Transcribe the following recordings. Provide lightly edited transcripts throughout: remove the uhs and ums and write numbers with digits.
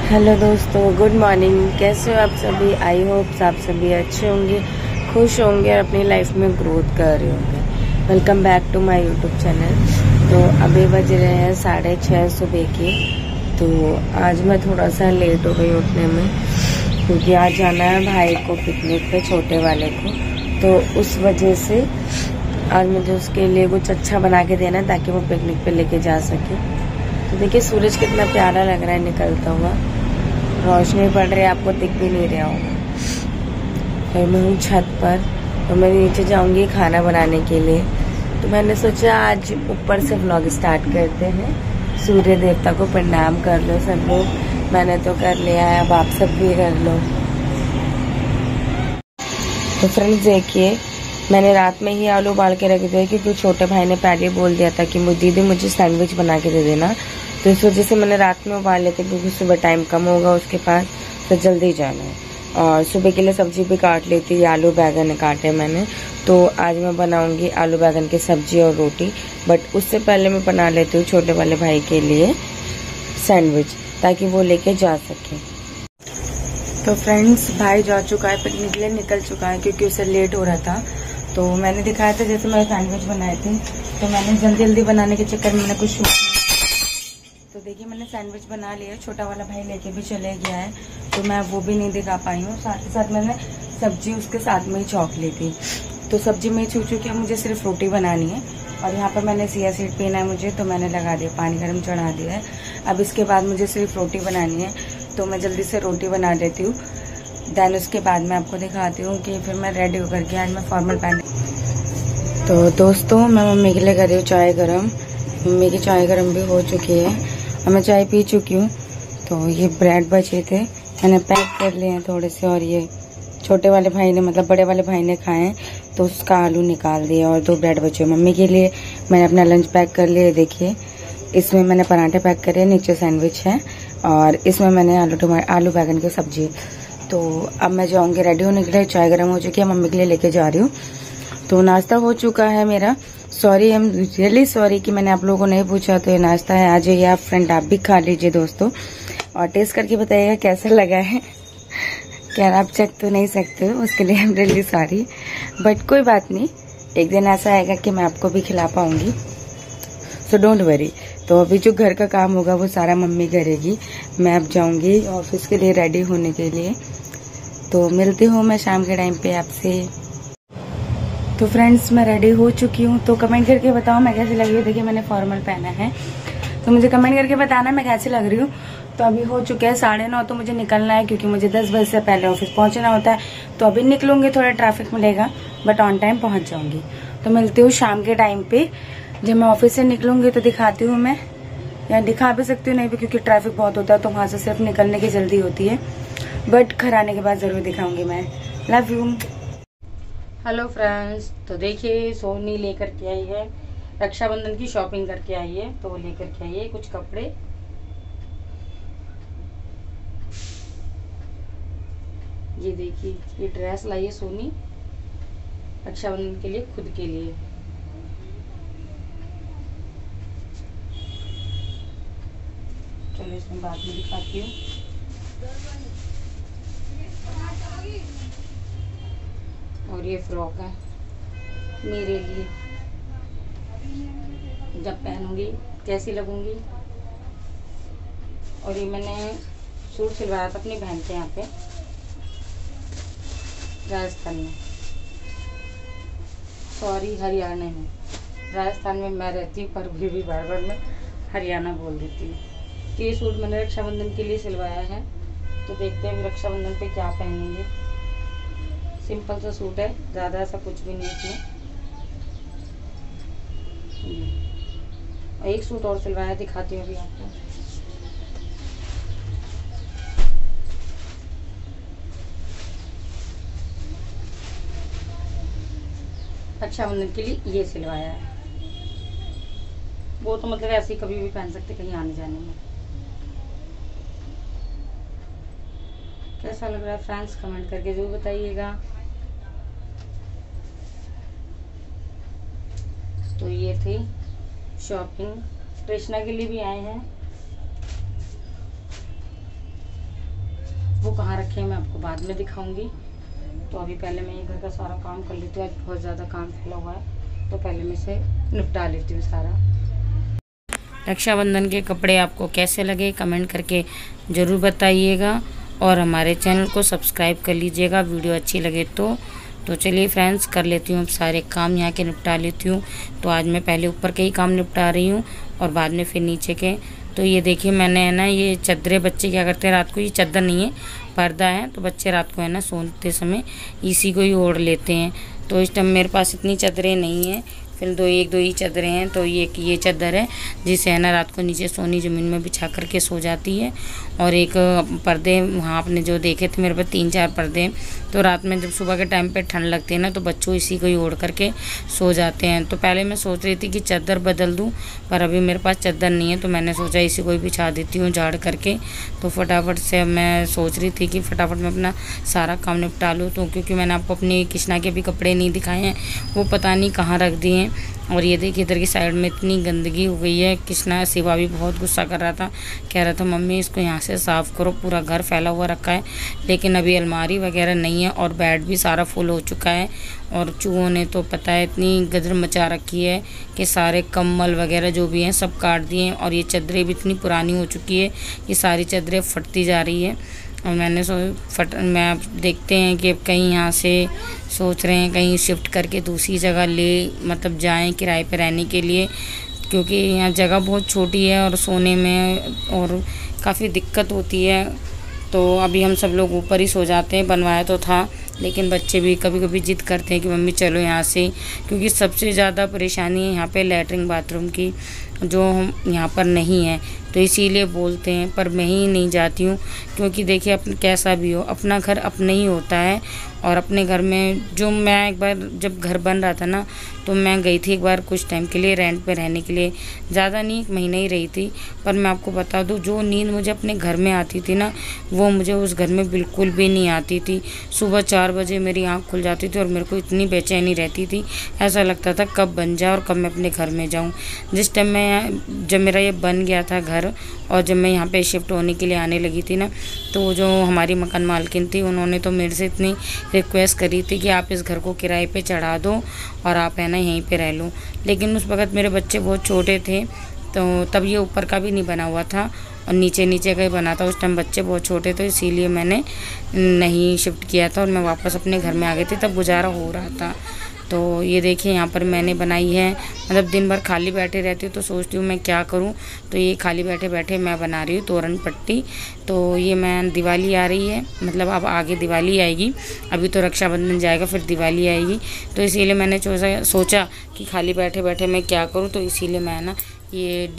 Hello दोस्तों, good morning. कैसे हो आप सभी? आई होप आप सभी अच्छे होंगे, खुश होंगे और अपनी लाइफ में ग्रोथ कर रहे होंगे। Welcome back to my YouTube channel. तो अभी बज रहे हैं 6:30 सुबह के। तो आज मैं थोड़ा सा लेट हो गई उठने में, क्योंकि आज जाना है भाई को पिकनिक पे, छोटे वाले को। तो उस वजह से आज मुझे उसके लिए कुछ अच्छा बना के देना है ताकि वो पिकनिक पे लेके जा सके। तो देखिए सूरज कितना प्यारा लग रहा है निकलता हुआ, रोशनी पड़ रही है, आपको दिख भी नहीं रहा होगा। फिर मैं हूँ छत पर, तो मैं नीचे जाऊंगी खाना बनाने के लिए। तो मैंने सोचा आज ऊपर से व्लॉग स्टार्ट करते हैं। सूर्य देवता को प्रणाम कर लो सब लोग। मैंने तो कर लिया है, अब आप सब भी कर लो। तो फ्रेंड्स देखिए, मैंने रात में ही आलू उबाल के रख दिए, क्योंकि छोटे भाई ने पहले बोल दिया था कि दीदी मुझे सैंडविच बना के दे देना। तो इस वजह से मैंने रात में उबाल लेते, क्योंकि सुबह टाइम कम होगा उसके पास, तो जल्दी जाना है। और सुबह के लिए सब्जी भी काट लेती, आलू बैगन काटे मैंने। तो आज मैं बनाऊंगी आलू बैगन की सब्जी और रोटी, बट उससे पहले मैं बना लेती हूँ छोटे वाले भाई के लिए सैंडविच, ताकि वो लेके जा सके। तो फ्रेंड्स भाई जा चुका है पिकनिक के लिए, निकल चुका है, क्योंकि उसे लेट हो रहा था। तो मैंने दिखाया था जैसे मैं सैंडविच बनाए थे, तो मैंने जल्दी जल्दी बनाने के चक्कर में मैंने कुछ शूट नहीं। तो देखिए मैंने सैंडविच बना लिया, छोटा वाला भाई लेके भी चले गया है, तो मैं वो भी नहीं दिखा पाई हूँ। साथ ही साथ मैंने सब्जी उसके साथ में ही चौंक ली थी। तो सब्जी में ही छू चुकी है, मुझे सिर्फ रोटी बनानी है। और यहाँ पर मैंने चिया सीड पीना है मुझे, तो मैंने लगा दिया, पानी गर्म चढ़ा दिया है। अब इसके बाद मुझे सिर्फ रोटी बनानी है, तो मैं जल्दी से रोटी बना देती हूँ। देन उसके बाद मैं आपको दिखाती हूँ कि फिर मैं रेडी होकर के आज मैं फॉर्मल पहन। तो दोस्तों मैं मम्मी के लिए कर रही हूँ चाय गरम। मम्मी की चाय गरम भी हो चुकी है और मैं चाय पी चुकी हूँ। तो ये ब्रेड बचे थे, मैंने पैक कर लिए हैं थोड़े से, और ये छोटे वाले भाई ने, मतलब बड़े वाले भाई ने खाए हैं, तो उसका आलू निकाल दिया और 2 ब्रेड बचे। मम्मी के लिए मैंने अपना लंच पैक कर लिया। देखिए इसमें मैंने पराठे पैक करे, नीचे सैंडविच है, और इसमें मैंने आलू बैगन की सब्जी। तो अब मैं जाऊंगी रेडी होने के लिए, चाय गर्म हो चुकी है, मम्मी के लिए लेके जा रही हूँ। तो नाश्ता हो चुका है मेरा। Sorry, I am really sorry कि मैंने आप लोगों को नहीं पूछा। तो ये नाश्ता है, आ जाइए आप फ्रेंड, आप भी खा लीजिए दोस्तों, और टेस्ट करके बताइएगा कैसा लगा है। क्या आप चख तो नहीं सकते हो, उसके लिए I am really sorry, but कोई बात नहीं, एक दिन ऐसा आएगा कि मैं आपको भी खिला पाऊंगी, सो डोंट वरी। तो अभी जो घर का काम होगा वो सारा मम्मी करेगी। मैं अब जाऊंगी ऑफिस के लिए रेडी होने के लिए। तो मिलती हूँ मैं शाम के टाइम पे आपसे। तो फ्रेंड्स मैं रेडी हो चुकी हूँ, तो कमेंट करके बताओ मैं कैसी लग रही हूँ। देखिए मैंने फॉर्मल पहना है, तो मुझे कमेंट करके बताना मैं कैसी लग रही हूँ। तो अभी हो चुके हैं 9:30, तो मुझे निकलना है, क्योंकि मुझे 10 बजे से पहले ऑफिस पहुंचना होता है। तो अभी निकलूंगी, थोड़ा ट्रैफिक मिलेगा, बट ऑन टाइम पहुंच जाऊंगी। तो मिलती हूँ शाम के टाइम पे, जब मैं ऑफिस से निकलूंगी तो दिखाती हूँ मैं, या दिखा भी सकती हूँ नहीं भी, क्योंकि ट्रैफिक बहुत होता है, तो वहां से सिर्फ निकलने की जल्दी होती है, बट घर आने के बाद जरूर दिखाऊंगी मैं। Love you. हेलो फ्रेंड्स, तो देखिए सोनी लेकर के आई है, रक्षाबंधन की शॉपिंग करके आई है, तो लेकर के आई है कुछ कपड़े। ये देखिए ये ड्रेस लाई है सोनी रक्षाबंधन के लिए, खुद के लिए। चलो इसमें बाद में दिखाती हूँ। और ये फ्रॉक है मेरे लिए, जब पहनूंगी कैसी लगूंगी। और ये मैंने सूट सिलवाया था अपनी बहन के यहाँ पे राजस्थान में, सॉरी हरियाणा में। राजस्थान में मैं रहती हूँ, पर भी बार बार मैं हरियाणा बोल देती हूँ। तो ये सूट मैंने रक्षाबंधन के लिए सिलवाया है, तो देखते हैं रक्षाबंधन पे क्या पहनेंगे। सिंपल सा सूट है, ज़्यादा ऐसा कुछ भी नहीं इसमें। एक सूट और सिलवाया, दिखाती हूँ अभी आपको। रक्षाबंधन के लिए ये सिलवाया है, वो तो मतलब ऐसे ही कभी भी पहन सकते कहीं आने जाने में। कैसा लग रहा है फ्रेंड्स, कमेंट करके जरूर बताइएगा। तो ये थी शॉपिंग, कृष्णा के लिए भी आए हैं। वो कहाँ रखे हैं मैं आपको बाद में दिखाऊंगी। तो अभी पहले मैं ये घर का सारा काम कर लेती हूँ। आज बहुत ज़्यादा काम फैला हुआ है, तो पहले मैं इसे निपटा लेती हूँ सारा। रक्षाबंधन के कपड़े आपको कैसे लगे कमेंट करके ज़रूर बताइएगा, और हमारे चैनल को सब्सक्राइब कर लीजिएगा वीडियो अच्छी लगे तो चलिए फ्रेंड्स, कर लेती हूँ अब सारे काम यहाँ के, निपटा लेती हूँ। तो आज मैं पहले ऊपर के ही काम निपटा रही हूँ और बाद में फिर नीचे के। तो ये देखिए मैंने है ना, ये चादरें, बच्चे क्या करते हैं रात को, ये चादर नहीं है पर्दा है, तो बच्चे रात को है ना सोते समय इसी को ही ओढ़ लेते हैं। तो इस टाइम मेरे पास इतनी चादरें नहीं हैं, फिर एक दो ही चादरें हैं। तो ये चादर है जिसे है ना रात को नीचे सोनी ज़मीन में बिछा करके सो जाती है। और एक पर्दे वहाँ आपने जो देखे थे मेरे पास 3-4 पर्दे हैं, तो रात में जब सुबह के टाइम पे ठंड लगती है ना, तो बच्चों इसी को ही ओढ़ करके सो जाते हैं। तो पहले मैं सोच रही थी कि चादर बदल दूँ, पर अभी मेरे पास चादर नहीं है, तो मैंने सोचा इसी को ही बिछा देती हूँ झाड़ करके। तो फटाफट से मैं सोच रही थी कि फटाफट मैं अपना सारा काम निपटा लूँ। तो क्योंकि मैंने आपको अपनी कृष्णा के भी कपड़े नहीं दिखाए हैं, वो पता नहीं कहाँ रख दिए हैं। और ये देखिए इधर की साइड में इतनी गंदगी हो गई है। कृष्णा शिवा भी बहुत गुस्सा कर रहा था, कह रहा था मम्मी इसको यहाँ से साफ़ करो, पूरा घर फैला हुआ रखा है। लेकिन अभी अलमारी वगैरह नहीं है और बेड भी सारा फुल हो चुका है। और चूहों ने तो पता है इतनी गदर मचा रखी है कि सारे कम्बल वगैरह जो भी हैं सब काट दिए हैं। और ये चादरें भी इतनी पुरानी हो चुकी है कि सारी चादरें फटती जा रही है। और मैंने मैं अब देखते हैं कि कहीं यहाँ से सोच रहे हैं कहीं शिफ्ट करके दूसरी जगह मतलब जाएं किराए पे रहने के लिए, क्योंकि यहाँ जगह बहुत छोटी है और सोने में और काफ़ी दिक्कत होती है। तो अभी हम सब लोग ऊपर ही सो जाते हैं, बनवाया तो था, लेकिन बच्चे भी कभी कभी जिद करते हैं कि मम्मी चलो यहाँ से, क्योंकि सबसे ज़्यादा परेशानी है यहाँ पे लैट्रिन बाथरूम की, जो यहाँ पर नहीं है, तो इसीलिए बोलते हैं। पर मैं ही नहीं जाती हूँ, क्योंकि देखिए कैसा भी हो अपना घर अपने ही होता है। और अपने घर में जो मैं एक बार जब घर बन रहा था ना, तो मैं गई थी एक बार कुछ टाइम के लिए रेंट पे रहने के लिए, ज़्यादा नहीं 1 महीना ही रही थी। पर मैं आपको बता दूँ, जो नींद मुझे अपने घर में आती थी ना, वो मुझे उस घर में बिल्कुल भी नहीं आती थी। सुबह 4 बजे मेरी आँख खुल जाती थी और मेरे को इतनी बेचैनी रहती थी, ऐसा लगता था कब बन जाए और कब मैं अपने घर में जाऊँ। जिस टाइम जब मेरा ये बन गया था घर, और जब मैं यहाँ पे शिफ्ट होने के लिए आने लगी थी ना, तो जो हमारी मकान मालकिन थी उन्होंने तो मेरे से इतनी रिक्वेस्ट करी थी कि आप इस घर को किराए पे चढ़ा दो और आप है ना यहीं पे रह लो। लेकिन उस वक़्त मेरे बच्चे बहुत छोटे थे, तो तब ये ऊपर का भी नहीं बना हुआ था और नीचे का ही बना था। उस टाइम बच्चे बहुत छोटे थे, इसीलिए मैंने नहीं शिफ्ट किया था और मैं वापस अपने घर में आ गई थी, तब गुजारा हो रहा था। तो ये देखिए यहाँ पर मैंने बनाई है, मतलब दिन भर खाली बैठे रहती हूँ तो सोचती हूँ मैं क्या करूँ, तो ये खाली बैठे बैठे मैं बना रही हूँ तोरण पट्टी। तो ये मैं दिवाली आ रही है, मतलब अब आगे दिवाली आएगी, अभी तो रक्षाबंधन जाएगा फिर दिवाली आएगी, तो इसीलिए मैंने सोचा कि खाली बैठे बैठे मैं क्या करूँ, तो इसीलिए मैं ना ये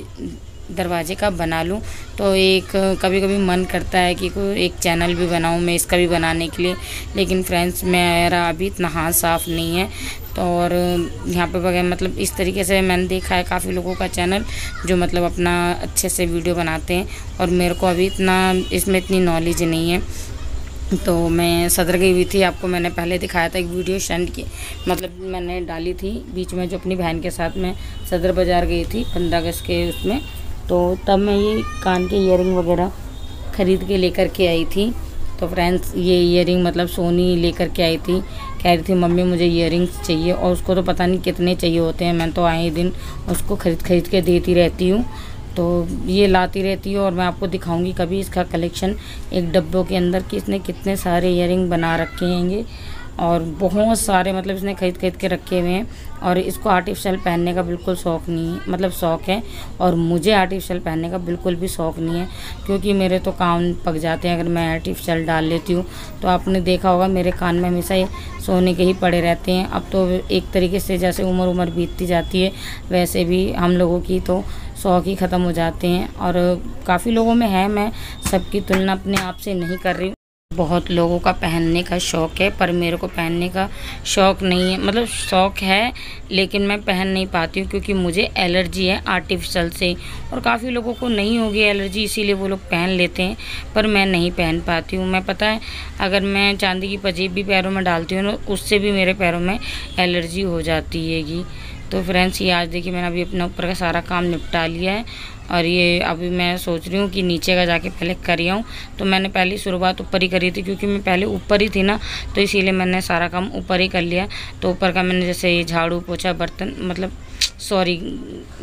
दरवाजे का बना लूँ। तो एक कभी कभी मन करता है कि कोई एक चैनल भी बनाऊँ मैं इसका भी बनाने के लिए, लेकिन फ्रेंड्स मेरा अभी इतना हाथ साफ नहीं है। तो और यहाँ पे वगैरह मतलब इस तरीके से मैंने देखा है काफ़ी लोगों का चैनल जो मतलब अपना अच्छे से वीडियो बनाते हैं, और मेरे को अभी इसमें इतनी नॉलेज नहीं है। तो मैं सदर गई हुई थी, आपको मैंने पहले दिखाया था एक वीडियो सेंड की, मतलब मैंने डाली थी बीच में, जो अपनी बहन के साथ मैं सदर बाज़ार गई थी 15 अगस्त के उसमें। तो तब मैं ये कान के ईयरिंग वगैरह ख़रीद के लेकर के आई थी। तो फ्रेंड्स ये ईयरिंग मतलब सोनी लेकर के आई थी, कह रही थी मम्मी मुझे ईयरिंग्स चाहिए, और उसको तो पता नहीं कितने चाहिए होते हैं, मैं तो आए दिन उसको खरीद के देती रहती हूँ। तो ये लाती रहती है और मैं आपको दिखाऊंगी कभी इसका कलेक्शन एक डब्बों के अंदर कि इसने कितने सारे ईयरिंग बना रखे हैंगे, और बहुत सारे मतलब इसने खरीद के रखे हुए हैं। और इसको आर्टिफिशियल पहनने का बिल्कुल शौक़ नहीं है, मतलब शौक़ है, और मुझे आर्टिफिशियल पहनने का बिल्कुल भी शौक़ नहीं है, क्योंकि मेरे तो कान पक जाते हैं अगर मैं आर्टिफिशियल डाल लेती हूँ। तो आपने देखा होगा मेरे कान में हमेशा ये सोने के ही पड़े रहते हैं। अब तो एक तरीके से जैसे उम्र बीतती जाती है, वैसे भी हम लोगों की तो शौक़ ही ख़त्म हो जाते हैं। और काफ़ी लोगों में है, मैं सबकी तुलना अपने आप से नहीं कर रही हूँ, बहुत लोगों का पहनने का शौक़ है, पर मेरे को पहनने का शौक़ नहीं है, मतलब शौक़ है लेकिन मैं पहन नहीं पाती हूँ, क्योंकि मुझे एलर्जी है आर्टिफिशियल से। और काफ़ी लोगों को नहीं होगी एलर्जी, इसीलिए वो लोग पहन लेते हैं, पर मैं नहीं पहन पाती हूँ। मैं पता है अगर मैं चांदी की पंजेब भी पैरों में डालती हूँ ना, उससे भी मेरे पैरों में एलर्जी हो जाती हैगी। तो फ्रेंड्स ये आज देखिए मैंने अभी अपना ऊपर का सारा काम निपटा लिया है और ये अभी मैं सोच रही हूँ कि नीचे का जाके पहले कर आऊँ। तो मैंने पहली शुरुआत ऊपर ही करी थी क्योंकि मैं पहले ऊपर ही थी ना, तो इसीलिए मैंने सारा काम ऊपर ही कर लिया। तो ऊपर का मैंने जैसे ये झाड़ू पोछा बर्तन मतलब सॉरी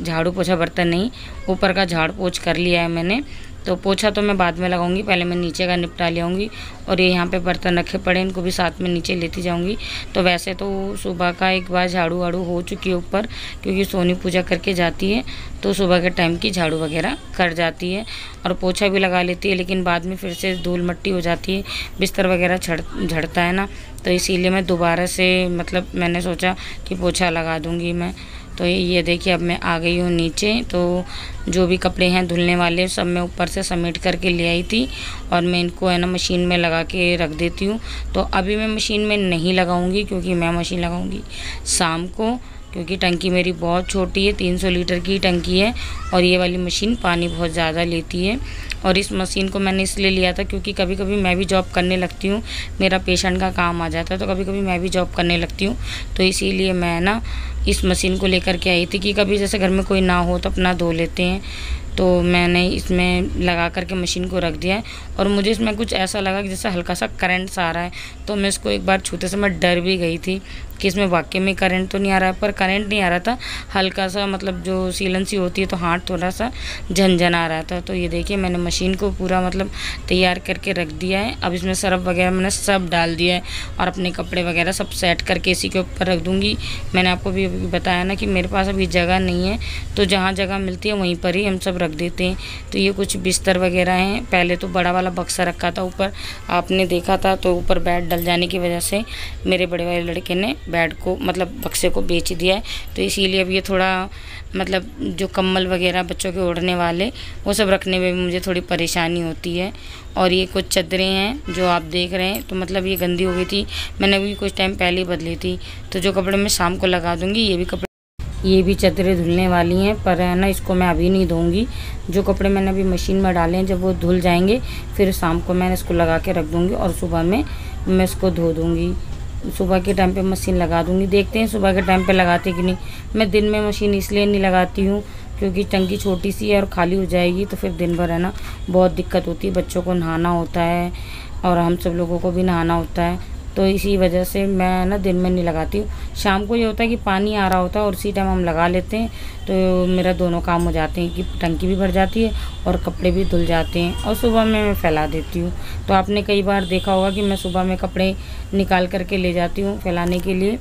झाड़ू पोछा बर्तन नहीं, ऊपर का झाड़ पोछ कर लिया है मैंने। तो पोछा तो मैं बाद में लगाऊंगी, पहले मैं नीचे का निपटा ले आऊँगी। और ये यहाँ पे बर्तन रखे पड़े इनको भी साथ में नीचे लेती जाऊँगी। तो वैसे तो सुबह का एक बार झाड़ू वाड़ू हो चुकी है ऊपर, क्योंकि सोनी पूजा करके जाती है तो सुबह के टाइम की झाड़ू वगैरह कर जाती है और पोछा भी लगा लेती है। लेकिन बाद में फिर से धूल मट्टी हो जाती है, बिस्तर वगैरह झड़ता है ना, तो इसीलिए मैं दोबारा से मतलब मैंने सोचा कि पोछा लगा दूँगी मैं। तो ये देखिए अब मैं आ गई हूँ नीचे। तो जो भी कपड़े हैं धुलने वाले सब मैं ऊपर से समेट करके ले आई थी और मैं इनको है ना मशीन में लगा के रख देती हूँ। तो अभी मैं मशीन में नहीं लगाऊंगी क्योंकि मैं मशीन लगाऊंगी शाम को, क्योंकि टंकी मेरी बहुत छोटी है, 300 लीटर की टंकी है और ये वाली मशीन पानी बहुत ज़्यादा लेती है। और इस मशीन को मैंने इसलिए लिया था क्योंकि कभी कभी मैं भी जॉब करने लगती हूँ, मेरा पेशेंट का काम आ जाता है, तो कभी कभी मैं भी जॉब करने लगती हूँ। तो इसीलिए मैं ना इस मशीन को लेकर के आई थी कि कभी जैसे घर में कोई ना हो तो अपना धो लेते हैं। तो मैंने इसमें लगा करके मशीन को रख दिया है और मुझे इसमें कुछ ऐसा लगा कि जैसे हल्का सा करंट सा आ रहा है। तो मैं इसको एक बार छूते से मैं डर भी गई थी कि इसमें वाकई में करंट तो नहीं आ रहा है, पर करंट नहीं आ रहा था, हल्का सा मतलब जो सीलन सी होती है तो हाथ थोड़ा सा झनझन आ रहा था। तो ये देखिए मैंने मशीन को पूरा मतलब तैयार करके रख दिया है। अब इसमें सर्फ वगैरह मैंने सब डाल दिया है और अपने कपड़े वगैरह सब सेट करके इसी के ऊपर रख दूँगी। मैंने आपको भी बताया ना कि मेरे पास अभी जगह नहीं है, तो जहाँ जगह मिलती है वहीं पर ही हम सब रख देते हैं। तो ये कुछ बिस्तर वगैरह हैं, पहले तो बड़ा वाला बक्सा रखा था ऊपर, आपने देखा था, तो ऊपर बेड डल जाने की वजह से मेरे बड़े वाले लड़के ने बेड को मतलब बक्से को बेच दिया है। तो इसीलिए अब ये थोड़ा मतलब जो कम्बल वगैरह बच्चों के ओढ़ने वाले वो सब रखने में भी मुझे थोड़ी परेशानी होती है। और ये कुछ चादरें हैं जो आप देख रहे हैं, तो मतलब ये गंदी हो गई थी, मैंने अभी कुछ टाइम पहले ही बदली थी। तो जो कपड़े मैं शाम को लगा दूँगी, ये भी चादरें धुलने वाली हैं, पर है ना इसको मैं अभी नहीं धोऊंगी। जो कपड़े मैंने अभी मशीन में डाले हैं जब वो धुल जाएंगे फिर शाम को मैं इसको लगा के रख दूँगी और सुबह में मैं इसको धो दूँगी। सुबह के टाइम पे मशीन लगा दूँगी, देखते हैं सुबह के टाइम पे लगाती कि नहीं। मैं दिन में मशीन इसलिए नहीं लगाती हूँ क्योंकि टंकी छोटी सी है और खाली हो जाएगी तो फिर दिन भर है ना बहुत दिक्कत होती है, बच्चों को नहाना होता है और हम सब लोगों को भी नहाना होता है। तो इसी वजह से मैं ना दिन में नहीं लगाती हूँ। शाम को ये होता है कि पानी आ रहा होता है और उसी टाइम हम लगा लेते हैं, तो मेरा दोनों काम हो जाते हैं कि टंकी भी भर जाती है और कपड़े भी धुल जाते हैं और सुबह में मैं फैला देती हूँ। तो आपने कई बार देखा होगा कि मैं सुबह में कपड़े निकाल करके ले जाती हूँ फैलाने के लिए,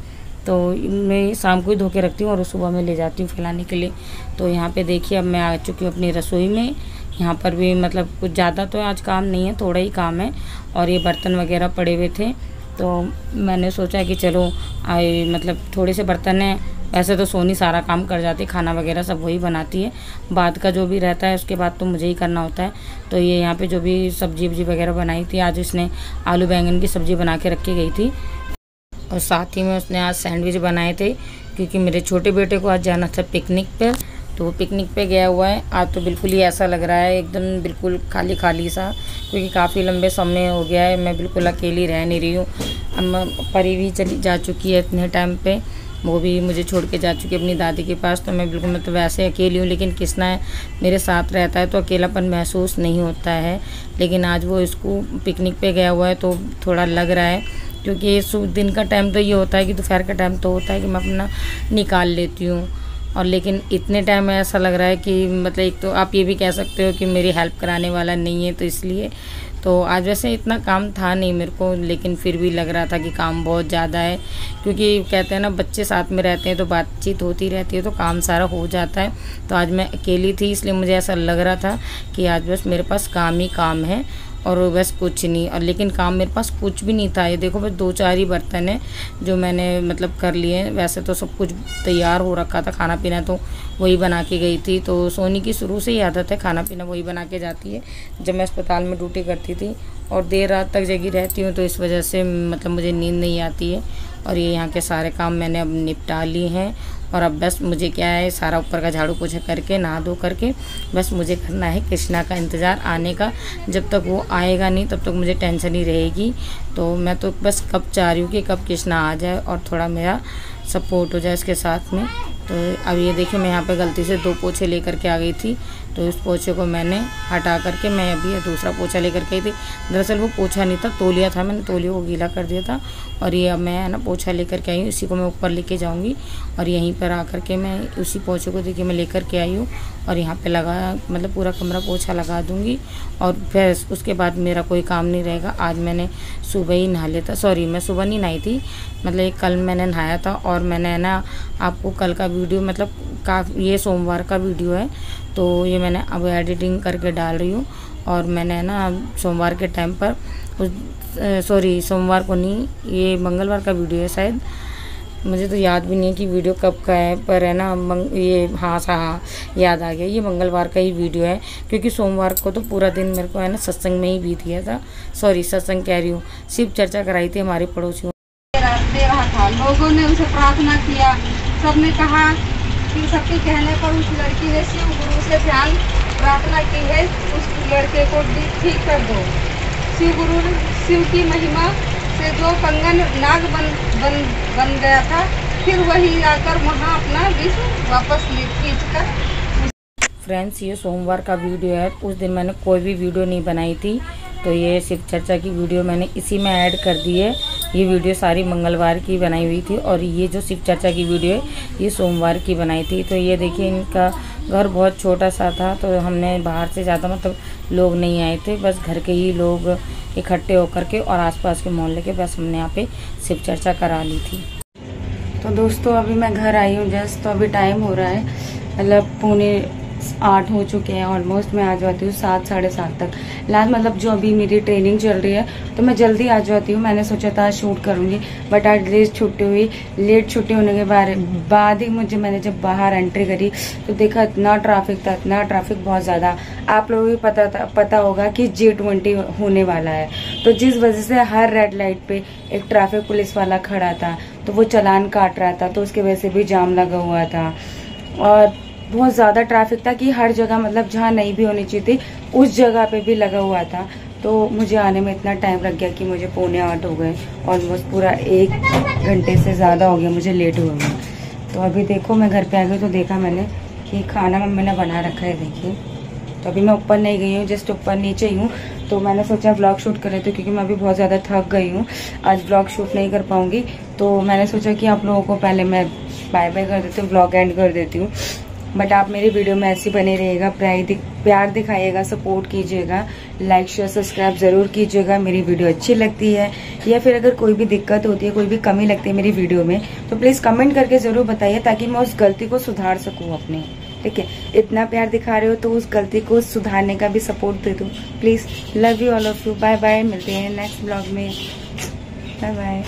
तो मैं शाम को ही धो के रखती हूँ और सुबह में ले जाती हूँ फैलाने के लिए। तो यहाँ पे देखिए अब मैं आ चुकी हूँ अपनी रसोई में। यहाँ पर भी मतलब कुछ ज़्यादा तो आज काम नहीं है, थोड़ा ही काम है और ये बर्तन वगैरह पड़े हुए थे तो मैंने सोचा कि चलो मतलब थोड़े से बर्तन हैं। वैसे तो सोनी सारा काम कर जाती है, खाना वगैरह सब वही बनाती है, बाद का जो भी रहता है उसके बाद तो मुझे ही करना होता है। तो ये यहाँ पे जो भी सब्जी वगैरह बनाई थी, आज उसने आलू बैंगन की सब्ज़ी बना के रखी गई थी और साथ ही में उसने आज सैंडविच बनाए थे क्योंकि मेरे छोटे बेटे को आज जाना था पिकनिक पर, तो वो पिकनिक पे गया हुआ है। आज तो बिल्कुल ही ऐसा लग रहा है एकदम बिल्कुल खाली खाली सा, क्योंकि काफ़ी लंबे समय हो गया है मैं बिल्कुल अकेली रह नहीं रही हूँ। परी भी चली जा चुकी है इतने टाइम पे, वो भी मुझे छोड़ के जा चुकी है अपनी दादी के पास, तो मैं बिल्कुल मतलब वैसे अकेली हूँ। लेकिन कृष्णा है मेरे साथ रहता है तो अकेलापन महसूस नहीं होता है। लेकिन आज वो इसको पिकनिक पे गया हुआ है तो थोड़ा लग रहा है, क्योंकि दिन का टाइम तो ये होता है कि दोपहर का टाइम तो होता है कि मैं अपना निकाल लेती हूँ, और लेकिन इतने टाइम में ऐसा लग रहा है कि मतलब एक तो आप ये भी कह सकते हो कि मेरी हेल्प कराने वाला नहीं है, तो इसलिए तो आज वैसे इतना काम था नहीं मेरे को, लेकिन फिर भी लग रहा था कि काम बहुत ज़्यादा है, क्योंकि कहते हैं ना बच्चे साथ में रहते हैं तो बातचीत होती रहती है तो काम सारा हो जाता है। तो आज मैं अकेली थी इसलिए मुझे ऐसा लग रहा था कि आज बस मेरे पास काम ही काम है और बस कुछ नहीं। और लेकिन काम मेरे पास कुछ भी नहीं था। ये देखो बस 2-4 ही बर्तन हैं जो मैंने मतलब कर लिए हैं, वैसे तो सब कुछ तैयार हो रखा था, खाना पीना तो वही बना के गई थी। तो सोनी की शुरू से ही आदत है, खाना पीना वही बना के जाती है। जब मैं अस्पताल में ड्यूटी करती थी और देर रात तक जगी रहती हूँ तो इस वजह से मतलब मुझे नींद नहीं आती है। और ये यहाँ के सारे काम मैंने अब निपटा लिए हैं और अब बस मुझे क्या है सारा ऊपर का झाड़ू पोछा करके नहा धो करके बस मुझे करना है कृष्णा का इंतज़ार आने का। जब तक वो आएगा नहीं तब तक मुझे टेंशन ही रहेगी। तो मैं तो बस कब चाह रही हूँ कि कब कृष्णा आ जाए और थोड़ा मेरा सपोर्ट हो जाए इसके साथ में। तो अब ये देखिए मैं यहाँ पे गलती से 2 पोछे लेकर के आ गई थी, तो उस पोछे को मैंने हटा करके मैं अभी दूसरा पोछा लेकर के आई थी। दरअसल वो पोछा नहीं था, तौलिया था, मैंने तौलिया को गीला कर दिया था। और ये अब मैं ना पोछा लेकर के आई हूँ, इसी को मैं ऊपर लेके जाऊँगी और यहीं पर आकर के मैं उसी पोछे को देखिए मैं लेकर के आई हूँ और यहाँ पे लगा मतलब पूरा कमरा पोछा लगा दूँगी। और फिर उसके बाद मेरा कोई काम नहीं रहेगा। आज मैंने सुबह ही नहा लिया था, सॉरी मैं सुबह नहीं नहाई थी, मतलब कल मैंने नहाया था। और मैंने ना आपको कल का वीडियो मतलब ये सोमवार का वीडियो है, तो ये मैंने अब एडिटिंग करके डाल रही हूँ। और मैंने ना सोमवार के टाइम पर सॉरी सोमवार को नहीं, ये मंगलवार का वीडियो है शायद, मुझे तो याद भी नहीं है कि वीडियो कब का है, पर है ना ये हाँ याद आ गया, ये मंगलवार का ही वीडियो है। क्योंकि सोमवार को तो पूरा दिन मेरे को है ना सत्संग में ही बीत गया था, सॉरी सत्संग कह रही हूँ, शिव चर्चा कराई थी हमारे पड़ोसियों। दे रहा था, लोगों ने उसे प्रार्थना किया, सबने कहा कि सबके कहने पर उस लड़की ने शिव गुरु से ध्यान प्रार्थना की है, उस लड़के को ठीक कर दो। शिव की महिमा से जो कंगन नाग बन गया था, फिर वही आकर वहाँ अपना विष वापस खींचकर। फ्रेंड्स ये सोमवार का वीडियो है, उस दिन मैंने कोई भी वीडियो नहीं बनाई थी, तो ये शिव चर्चा की वीडियो मैंने इसी में ऐड कर दी है। ये वीडियो सारी मंगलवार की बनाई हुई थी और ये जो शिव चर्चा की वीडियो है ये सोमवार की बनाई थी। तो ये देखिए इनका घर बहुत छोटा सा था, तो हमने बाहर से ज़्यादा मतलब लोग नहीं आए थे, बस घर के ही लोग इकट्ठे होकर के और आसपास के मोहल्ले के बस हमने यहाँ पे शिव चर्चा करा ली थी। तो दोस्तों अभी मैं घर आई हूँ जस्ट, तो अभी टाइम हो रहा है मतलब 7:45 हो चुके हैं ऑलमोस्ट। मैं आ जाती हूँ 7 साढ़े 7 तक लास्ट, मतलब जो अभी मेरी ट्रेनिंग चल रही है तो मैं जल्दी आ जाती हूँ। मैंने सोचा था शूट करूँगी, बट आज लेट छुट्टी हुई। लेट छुट्टी होने के बाद ही मैंने जब बाहर एंट्री करी तो देखा इतना ट्रैफिक था, इतना ट्रैफिक बहुत ज़्यादा। आप लोगों को पता होगा कि G20 होने वाला है, तो जिस वजह से हर रेड लाइट पे एक ट्रैफिक पुलिस वाला खड़ा था, तो वो चालान काट रहा था, तो उसकी वजह से भी जाम लगा हुआ था और बहुत ज़्यादा ट्रैफिक था कि हर जगह मतलब जहाँ नहीं भी होनी चाहिए थी उस जगह पे भी लगा हुआ था। तो मुझे आने में इतना टाइम लग गया कि मुझे 7:45 हो गए, ऑलमोस्ट पूरा 1 घंटे से ज़्यादा हो गया मुझे लेट हुए में। तो अभी देखो मैं घर पे आ गई तो देखा मैंने कि खाना मम्मी ने बना रखा है, देखिए। तो अभी मैं ऊपर नहीं गई हूँ, जस्ट ऊपर नीचे ही हूँ। तो मैंने सोचा व्लॉग शूट कर लेती हूँ क्योंकि मैं अभी बहुत ज़्यादा थक गई हूँ, आज व्लॉग शूट नहीं कर पाऊँगी। तो मैंने सोचा कि आप लोगों को पहले मैं बाय बाय कर देती हूँ, व्लॉग एंड कर देती हूँ। बट आप मेरी वीडियो में ऐसे बने रहिएगा, प्यार दिखाइएगा, सपोर्ट कीजिएगा, लाइक शेयर सब्सक्राइब ज़रूर कीजिएगा। मेरी वीडियो अच्छी लगती है या फिर अगर कोई भी दिक्कत होती है, कोई भी कमी लगती है मेरी वीडियो में, तो प्लीज़ कमेंट करके ज़रूर बताइए ताकि मैं उस गलती को सुधार सकूँ अपने। ठीक है, इतना प्यार दिखा रहे हो तो उस गलती को सुधारने का भी सपोर्ट दे दूँ please. Love you all of you, bye bye, मिलते हैं नेक्स्ट ब्लॉग में, बाय बाय।